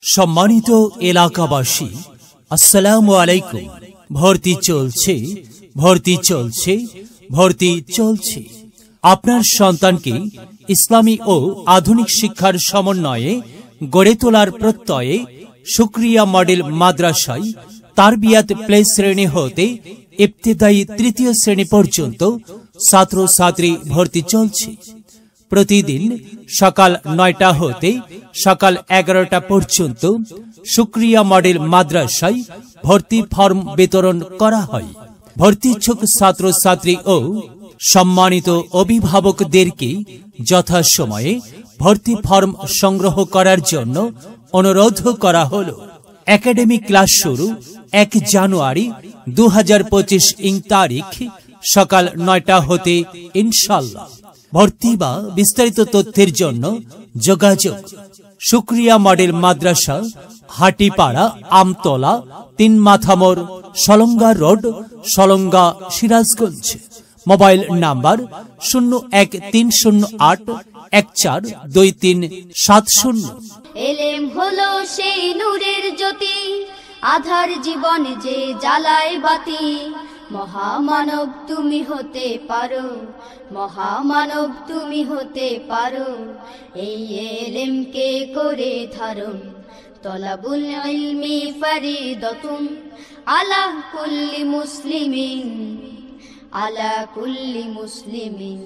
সম্মানিত এলাকাবাসী, আসসালামু আলাইকুম। ভর্তি চলছে, ভর্তি চলছে, ভর্তি চলছে। আপনার সন্তানকে ইসলামী ও আধুনিক শিক্ষার সমন্বয়ে গড়ে তোলার প্রত্যয়ে শুকরিয়া মডেল মাদ্রাসায় তারবিয়াত প্লে শ্রেণী হতে ইবতেদায়ী তৃতীয় শ্রেণী পর্যন্ত ছাত্রছাত্রী ভর্তি চলছে। প্রতিদিন সকাল ৯টা হতে সকাল ১১টা পর্যন্ত শুকরিয়া মডেল মাদ্রাসায় ভর্তি ফর্ম বিতরণ করা হয়। ভর্তি ইচ্ছুক ছাত্রছাত্রী ও সম্মানিত অভিভাবকদেরকে যথাসময়ে ভর্তি ফর্ম সংগ্রহ করার জন্য অনুরোধ করা হলো। একাডেমিক ক্লাস শুরু ১ জানুয়ারি ২০২৫ ইং তারিখ সকাল ৯টা হতে ইনশাআল্লাহ। ভর্তি বা বিস্তারিত তথ্যের জন্য যোগাযোগ Shukriya model Madrasa, Hatipara, Amtala, ৩ Mathamor, Salanga road, Salanga, Sirajganj. Mobile number 01308142370। এলেম হলো সেই নূরের জ্যোতি, আধার জীবন যে জ্বালায় বাতি। মহামানব তুমি হতে পারো, মহামানব তুমি হতে পারো। এই এলেমকে করে ধারণ, তলাবুল ইলমি ফরিদাতুন আলা কুল্লি মুসলিমিন, আলা কুল্লি মুসলিমিন।